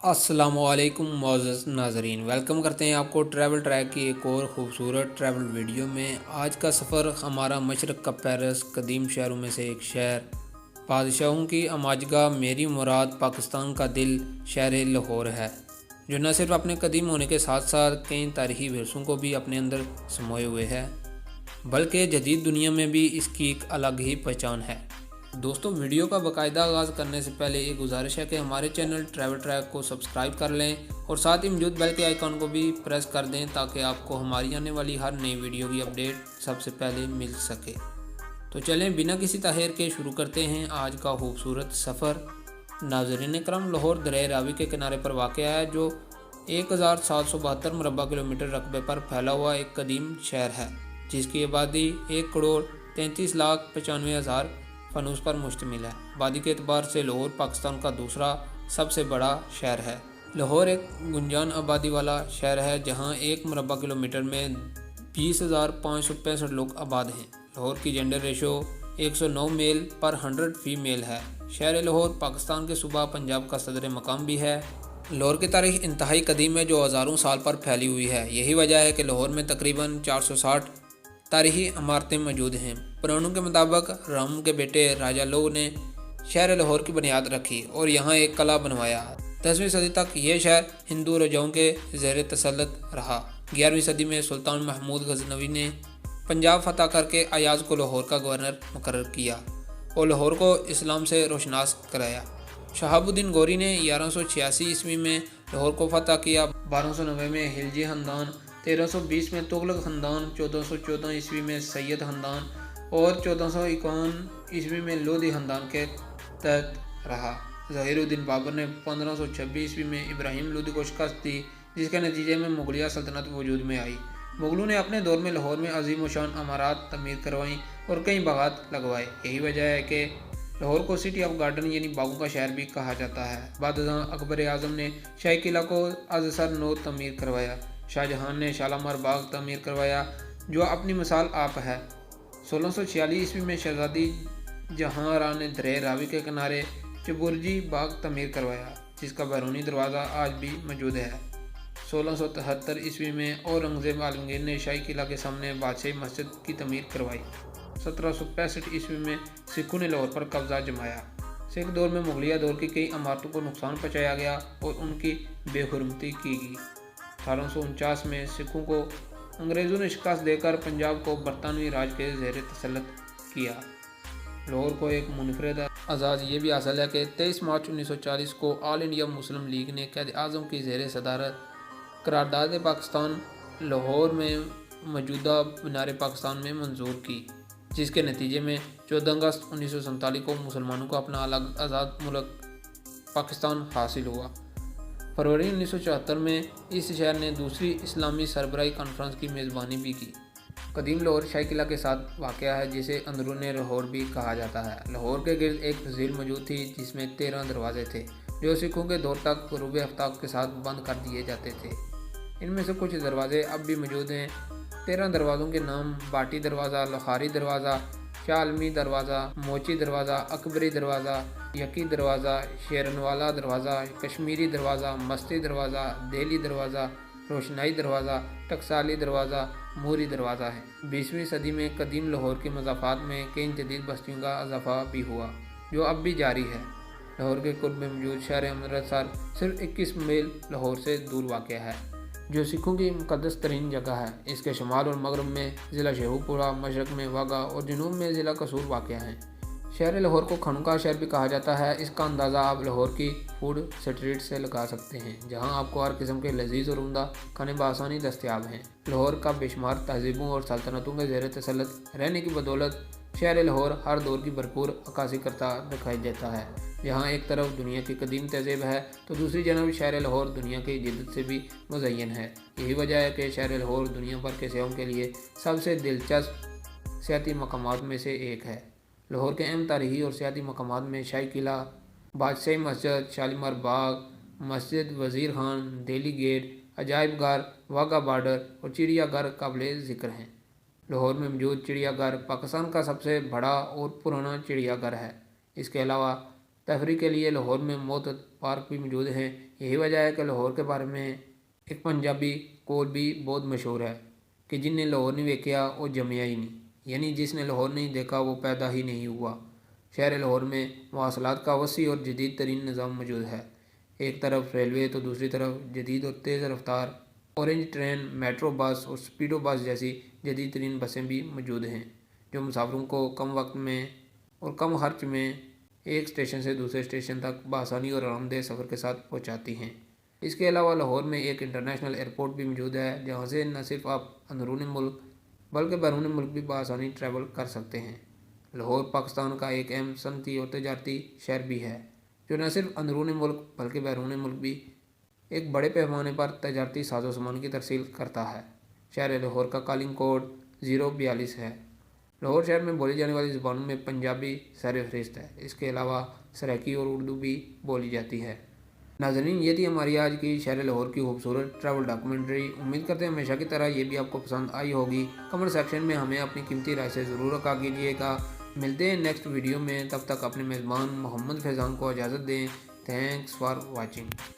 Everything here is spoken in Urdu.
السلام علیکم معزز ناظرین، ویلکم کرتے ہیں آپ کو ٹریول ٹریک کی ایک اور خوبصورت ٹریول ویڈیو میں۔ آج کا سفر ہمارا مشرق کا پیرس، قدیم شہروں میں سے ایک شہر، بادشاہوں کی اماجگاہ، میری مراد پاکستان کا دل، شہر لاہور ہے، جو نہ صرف اپنے قدیم ہونے کے ساتھ ساتھ کئی تاریخی ورثوں کو بھی اپنے اندر سموئے ہوئے ہے، بلکہ جدید دنیا میں بھی اس کی ایک الگ ہی پہچان ہے۔ دوستو، ویڈیو کا باقاعدہ آغاز کرنے سے پہلے ایک گزارش ہے کہ ہمارے چینل ٹریول ٹریک کو سبسکرائب کر لیں اور ساتھ ہی موجود بیل کے آئیکن کو بھی پریس کر دیں تاکہ آپ کو ہماری آنے والی ہر نئی ویڈیو کی اپڈیٹ سب سے پہلے مل سکے۔ تو چلیں بنا کسی تاخیر کے شروع کرتے ہیں آج کا خوبصورت سفر۔ ناظرین کرام، لاہور دریائے راوی کے کنارے پر واقع ہے، جو 1772 مربع کلومیٹر رقبے پر پھیلا ہوا ایک قدیم شہر ہے، جس کی آبادی 1,33,95,000 فنوس پر مشتمل ہے۔ آبادی کے اعتبار سے لاہور پاکستان کا دوسرا سب سے بڑا شہر ہے۔ لاہور ایک گنجان آبادی والا شہر ہے، جہاں 1 مربع کلومیٹر میں 20,565 لوگ آباد ہیں۔ لاہور کی جینڈر ریشو 109 میل پر 100 فیمیل ہے۔ شہر لاہور پاکستان کے صوبہ پنجاب کا صدر مقام بھی ہے۔ لاہور کی تاریخ انتہائی قدیم ہے، جو ہزاروں سال پر پھیلی ہوئی ہے۔ یہی وجہ ہے کہ لاہور میں تقریباً 460 تاریخی عمارتیں موجود ہیں۔ پرانوں کے مطابق رام کے بیٹے راجہ لوہ نے شہر لاہور کی بنیاد رکھی اور یہاں ایک قلعہ بنوایا۔ 10ویں صدی تک یہ شہر ہندو راجاؤں کے زیر تسلط رہا۔ 11ویں صدی میں سلطان محمود غزنوی نے پنجاب فتح کر کے ایاز کو لاہور کا گورنر مقرر کیا اور لاہور کو اسلام سے روشناس کرایا۔ شہاب الدین غوری نے 1186 عیسوی میں لاہور کو فتح کیا۔ 1290 میں خلجی خاندان، 1320 میں تغلق خاندان، 1414 عیسوی میں سید خاندان اور 1451 عیسوی میں لودھی خاندان کے تحت رہا۔ ظہیر الدین بابر نے 1526 عیسوی میں ابراہیم لودھی کو شکست دی، جس کے نتیجے میں مغلیہ سلطنت وجود میں آئی۔ مغلوں نے اپنے دور میں لاہور میں عظیم الشان عمارات تعمیر کروائیں اور کئی باغات لگوائے۔ یہی وجہ ہے کہ لاہور کو سٹی آف گارڈن یعنی باغوں کا شہر بھی کہا جاتا ہے۔ بعد ازاں اکبر اعظم نے شاہی قلعہ کو از سر نو تعمیر کروایا۔ شاہ جہان نے شالامار باغ تعمیر کروایا، جو اپنی مثال آپ ہے۔ 1646 عیسوی میں شہزادی جہاں آرا نے دریائے راوی کے کنارے چبورجی باغ تعمیر کروایا، جس کا بیرونی دروازہ آج بھی موجود ہے۔ 1673 عیسوی میں اورنگزیب عالمگیر نے شاہی قلعہ کے سامنے بادشاہی مسجد کی تعمیر کروائی۔ 1765 عیسوی میں سکھوں نے لاہور پر قبضہ جمایا۔ سکھ دور میں مغلیہ دور کی کئی عمارتوں کو نقصان پہنچایا گیا اور ان کی بے حرمتی کی گئی۔ 1849 میں سکھوں کو انگریزوں نے شکست دے کر پنجاب کو برطانوی راج کے زیر تسلط کیا۔ لاہور کو ایک منفرد اعزاز یہ بھی حاصل ہے کہ 23 مارچ 1940 کو آل انڈیا مسلم لیگ نے قائد اعظم کی زیر صدارت قرارداد پاکستان لاہور میں موجودہ مینار پاکستان میں منظور کی، جس کے نتیجے میں 14 اگست 1947 کو مسلمانوں کو اپنا الگ آزاد ملک پاکستان حاصل ہوا۔ فروری 1974 میں اس شہر نے دوسری اسلامی سربراہی کانفرنس کی میزبانی بھی کی۔ قدیم لاہور شاہی قلعہ کے ساتھ واقع ہے، جسے اندرون لاہور بھی کہا جاتا ہے۔ لاہور کے گرد ایک تہذیب موجود تھی، جس میں 13 دروازے تھے، جو سکھوں کے دور تک غروب آفتاب کے ساتھ بند کر دیے جاتے تھے۔ ان میں سے کچھ دروازے اب بھی موجود ہیں۔ 13 دروازوں کے نام باٹی دروازہ، لکھاری دروازہ، شاہ عالمی دروازہ، موچی دروازہ، اکبری دروازہ، یکی دروازہ، شیرنوالا دروازہ، کشمیری دروازہ، مستی دروازہ، دہلی دروازہ، روشنائی دروازہ، ٹکسالی دروازہ، موری دروازہ ہے۔ 20ویں صدی میں قدیم لاہور کے مضافات میں کئی جدید بستیوں کا اضافہ بھی ہوا، جو اب بھی جاری ہے۔ لاہور کے قرب میں موجود شہر امرتسر صرف 21 میل لاہور سے دور واقع ہے، جو سکھوں کی مقدس ترین جگہ ہے۔ اس کے شمال اور مغرب میں ضلع شیخو پورہ، مشرق میں واگا اور جنوب میں ضلع قصور واقع ہیں۔ شہر لاہور کو کھانوں کا شہر بھی کہا جاتا ہے۔ اس کا اندازہ آپ لاہور کی فوڈ اسٹریٹ سے لگا سکتے ہیں، جہاں آپ کو ہر قسم کے لذیذ اور عمدہ کھانے بآسانی دستیاب ہیں۔ لاہور کا بے شمار تہذیبوں اور سلطنتوں کے زیر تسلط رہنے کی بدولت شہر لاہور ہر دور کی بھرپور عکاسی کرتا دکھائی دیتا ہے۔ جہاں ایک طرف دنیا کی قدیم تہذیب ہے تو دوسری جانب شہر لاہور دنیا کی جدت سے بھی مزین ہے۔ یہی وجہ ہے کہ شہر لاہور دنیا بھر کے سیاحوں کے لیے سب سے دلچسپ سیاحتی مقامات میں سے ایک ہے۔ لاہور کے اہم تاریخی اور سیاحتی مقامات میں شاہی قلعہ، بادشاہی مسجد، شالیمار باغ، مسجد وزیر خان، دہلی گیٹ، عجائب گھر، واگا بارڈر اور چڑیا گھر قابل ذکر ہیں۔ لاہور میں موجود چڑیا گھر پاکستان کا سب سے بڑا اور پرانا چڑیا گھر ہے۔ اس کے علاوہ تفریح کے لیے لاہور میں متعدد پارک بھی موجود ہیں۔ یہی وجہ ہے کہ لاہور کے بارے میں ایک پنجابی قول بھی بہت مشہور ہے کہ جن نے لاہور نہیں دیکھا وہ جمیا ہی نہیں، یعنی جس نے لاہور نہیں دیکھا وہ پیدا ہی نہیں ہوا۔ شہر لاہور میں مواصلات کا وسیع اور جدید ترین نظام موجود ہے۔ ایک طرف ریلوے تو دوسری طرف جدید اور تیز رفتار اورنج ٹرین، میٹرو بس اور اسپیڈو بس جیسی جدید ترین بسیں بھی موجود ہیں، جو مسافروں کو کم وقت میں اور کم خرچ میں ایک اسٹیشن سے دوسرے اسٹیشن تک بآسانی اور آرام دہ سفر کے ساتھ پہنچاتی ہیں۔ اس کے علاوہ لاہور میں ایک انٹرنیشنل ایئرپورٹ بھی موجود ہے، جہاں سے نہ صرف آپ اندرون ملک بلکہ بیرون ملک بھی بآسانی ٹریول کر سکتے ہیں۔ لاہور پاکستان کا ایک اہم صنعتی اور تجارتی شہر بھی ہے، جو نہ صرف اندرون ملک بلکہ بیرون ملک بھی ایک بڑے پیمانے پر تجارتی ساز و سامان کی ترسیل کرتا ہے۔ شہر لاہور کا کالنگ کوڈ 042 ہے۔ لاہور شہر میں بولی جانے والی زبانوں میں پنجابی سر فہرست ہے، اس کے علاوہ سرائیکی اور اردو بھی بولی جاتی ہے۔ ناظرین، یہ تھی ہماری آج کی شہر لاہور کی خوبصورت ٹریول ڈاکومنٹری۔ امید کرتے ہیں ہمیشہ کی طرح یہ بھی آپ کو پسند آئی ہوگی۔ کمنٹ سیکشن میں ہمیں اپنی قیمتی رائے سے ضرور آگاہ کیجیے گا۔ ملتے ہیں نیکسٹ ویڈیو میں، تب تک اپنے میزبان محمد فیضان کو اجازت دیں۔ Thanks for watching.